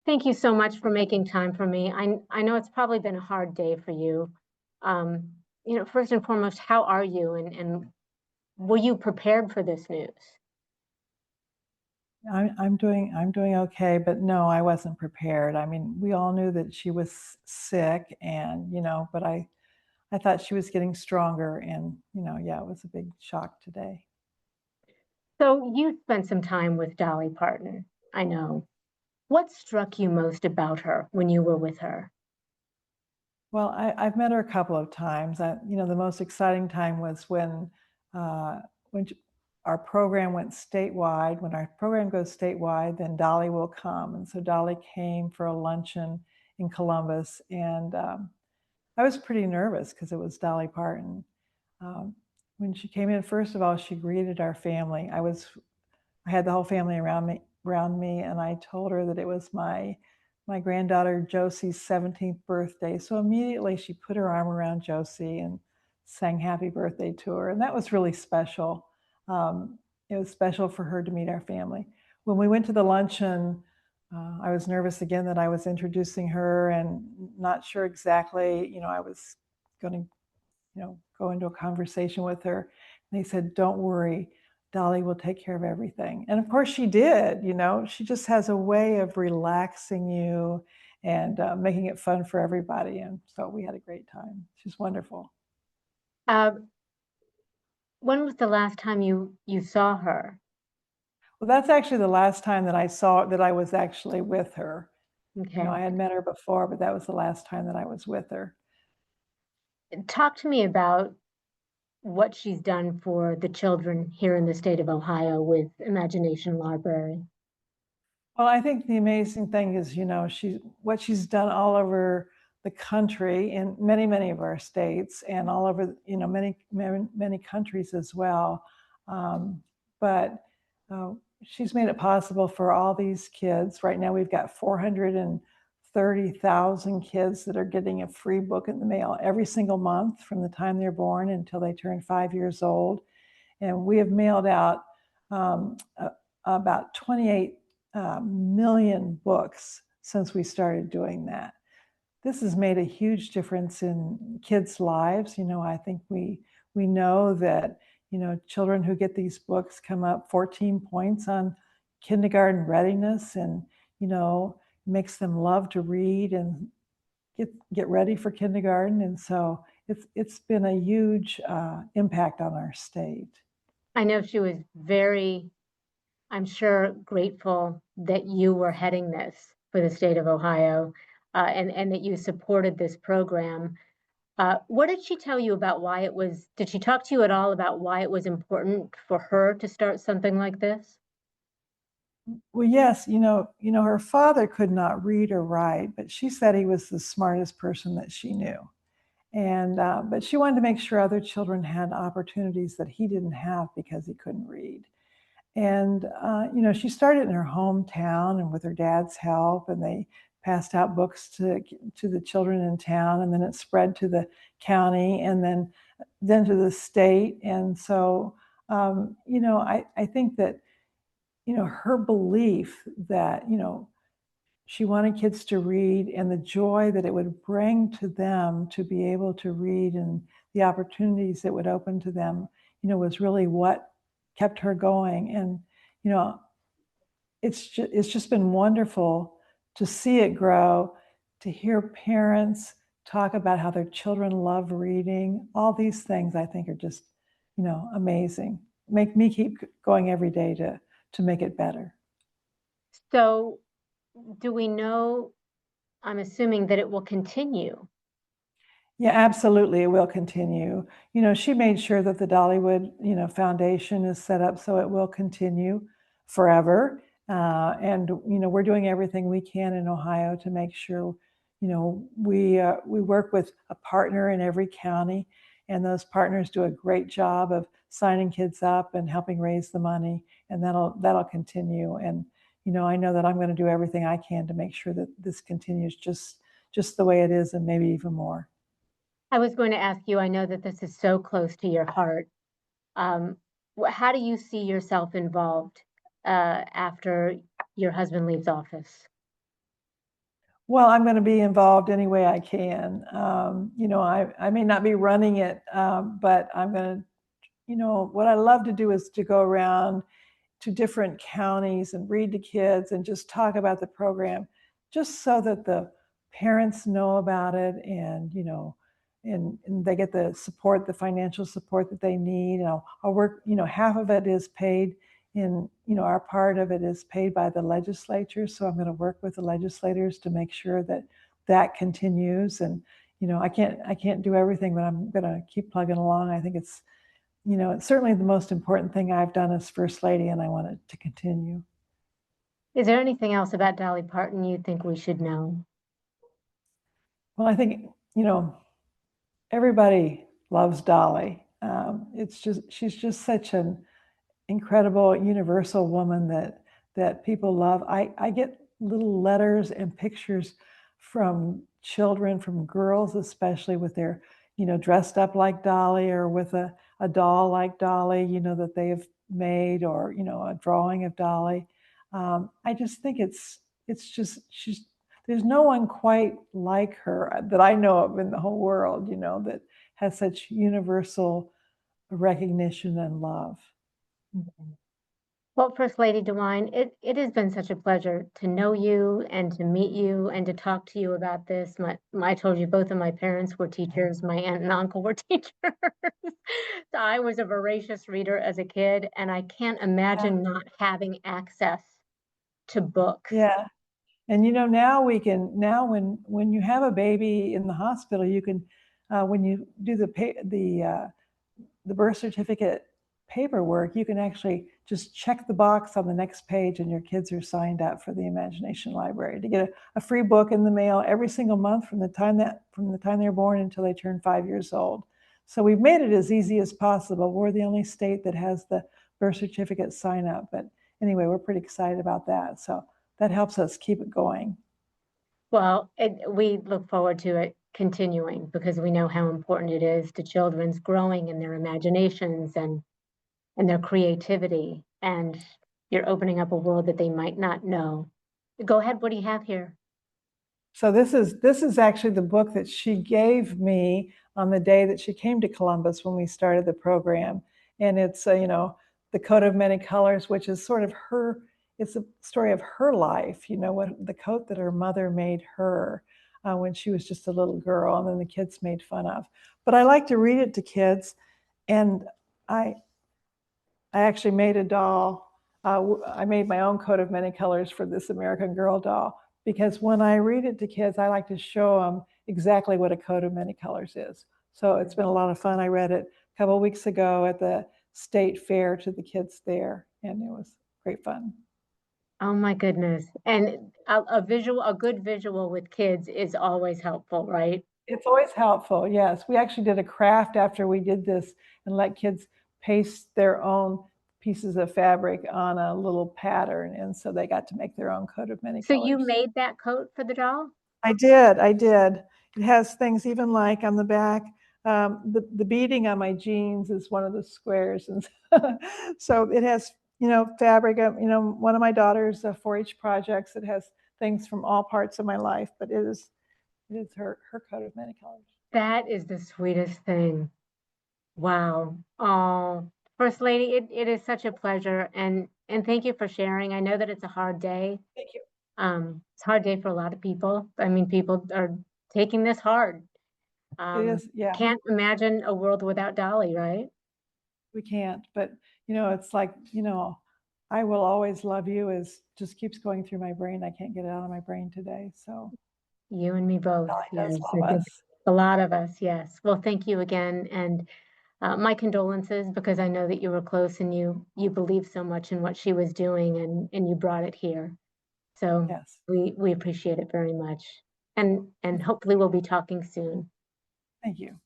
Thank you so much for making time for me. I know it's probably been a hard day for you. Um, First and foremost, how are you and were you prepared for this news? I'm doing okay, but no, I wasn't prepared. I mean, we all knew that she was sick and, but I thought she was getting stronger and, yeah, it was a big shock today. So you spent some time with Dolly Parton, I know. What struck you most about her when you were with her? Well, I've met her a couple of times. The most exciting time was uh, when our program went statewide. When our program goes statewide, then Dolly will come. And so Dolly came for a luncheon in Columbus, and I was pretty nervous because it was Dolly Parton. Um, when she came in, first of all, she greeted our family. I had the whole family around me, and I told her that it was my granddaughter Josie's 17th birthday. So immediately she put her arm around Josie and sang happy birthday to her, and that was really special. It was special for her to meet our family. When we went to the luncheon, I was nervous again that I was introducing her and not sure exactly, I was going to go into a conversation with her. And they said, "Don't worry, Dolly will take care of everything." And of course she did. She just has a way of relaxing you and making it fun for everybody. And so we had a great time. She's wonderful. Uh, when was the last time you saw her? Well, that's actually the last time that I was actually with her. Okay. I had met her before, but that was the last time that I was with her. Talk to me about what she's done for the children here in the state of Ohio with Imagination Library. Well, I think the amazing thing is, what she's done all over the country in many, many of our states and all over, many, many, many countries as well. But she's made it possible for all these kids. Right now, we've got 430,000 kids that are getting a free book in the mail every single month from the time they're born until they turn 5 years old. And we have mailed out about 28 million books since we started doing that. This has made a huge difference in kids' lives. I think we know that children who get these books come up 14 points on kindergarten readiness, and makes them love to read and get ready for kindergarten. And so it's been a huge impact on our state. I know she was very, I'm sure, grateful that you were heading this for the state of Ohio, and that you supported this program. What did she tell you about why it was? Did she talk to you at all about why it was important for her to start something like this? Well, yes, her father could not read or write, but she said he was the smartest person that she knew. And but she wanted to make sure other children had opportunities that he didn't have because he couldn't read. And she started in her hometown and with her dad's help, and they passed out books to the children in town, and then it spread to the county, and then to the state. And so I think that her belief that she wanted kids to read and the joy that it would bring to them to be able to read and the opportunities it would open to them, was really what kept her going. And you know it's just been wonderful to see it grow, to hear parents talk about how their children love reading. All these things I think are just amazing, make me keep going every day to make it better. So, do we know? I'm assuming that it will continue. Yeah, absolutely. It will continue. She made sure that the Dollywood, Foundation is set up so it will continue forever. And we're doing everything we can in Ohio to make sure, we work with a partner in every county, and those partners do a great job of signing kids up and helping raise the money, and that'll continue. And I know that I'm going to do everything I can to make sure that this continues just the way it is, and maybe even more. I was going to ask you, I know that this is so close to your heart. Um, how do you see yourself involved after your husband leaves office? Well, I'm going to be involved any way I can. I may not be running it, but I'm going to, what I love to do is to go around to different counties and read to kids and just talk about the program, just so that the parents know about it, and and they get the support, the financial support that they need. I'll work, half of it is paid in, our part of it is paid by the legislature, so I'm going to work with the legislators to make sure that that continues. And I can't do everything, but I'm going to keep plugging along. I think it's certainly the most important thing I've done as First Lady, and I want it to continue. Is there anything else about Dolly Parton you think we should know? Well, I think, everybody loves Dolly. She's just such an incredible, universal woman that people love. I get little letters and pictures from children, from girls especially, with their, dressed up like Dolly, or with a doll like Dolly, that they've made, or a drawing of Dolly. I just think it's just there's no one quite like her that I know of in the whole world, that has such universal recognition and love. Mhm. Well, First Lady DeWine, it has been such a pleasure to know you and to meet you and to talk to you about this. I told you both of my parents were teachers. My aunt and uncle were teachers. So I was a voracious reader as a kid, and I can't Yeah. imagine not having access to books. Yeah. And now we can, now when you have a baby in the hospital, you can, when you do the birth certificate paperwork, you can actually just check the box on the next page, and your kids are signed up for the Imagination Library to get a free book in the mail every single month from the time they're born until they turn 5 years old. So we've made it as easy as possible. We're the only state that has the birth certificate sign up. But anyway, we're pretty excited about that. So that helps us keep it going. Well, we look forward to it continuing because we know how important it is to children's growing in their imaginations and their creativity. And you're opening up a world that they might not know. Go ahead. What do you have here? So this is actually the book that she gave me on the day that she came to Columbus when we started the program. And it's the Coat of Many Colors, which is sort of her. It's a story of her life. What the coat that her mother made her when she was just a little girl, and then the kids made fun of. But I like to read it to kids, and I I actually made a doll. I made my own Coat of Many Colors for this American Girl doll, because when I read it to kids, I like to show them exactly what a Coat of Many Colors is. So it's been a lot of fun. I read it a couple of weeks ago at the state fair to the kids there, and it was great fun. Oh my goodness. And a good visual with kids is always helpful, right? It's always helpful, yes. We actually did a craft after we did this, and let kids paste their own pieces of fabric on a little pattern, and so they got to make their own Coat of Many So you Colors. made that coat for the doll? I did. It has things even like on the back, the beading on my jeans is one of the squares, and so it has, fabric. One of my daughter's 4-H projects. It has things from all parts of my life, but it is her Coat of Many Colors. That is the sweetest thing. Wow. Oh, First Lady, it is such a pleasure and thank you for sharing. I know that it's a hard day. Thank you. It's a hard day for a lot of people. I mean, people are taking this hard. It is, yeah. Can't imagine a world without Dolly, right? We can't, but it's like, I will always love you is just keeps going through my brain. I can't get it out of my brain today. So You and me both. Dolly does Yes, love I think us. a lot of us. Yes. Well, thank you again, and my condolences because I know that you were close and you believed so much in what she was doing and you brought it here. So Yes. we appreciate it very much, and hopefully we'll be talking soon. Thank you.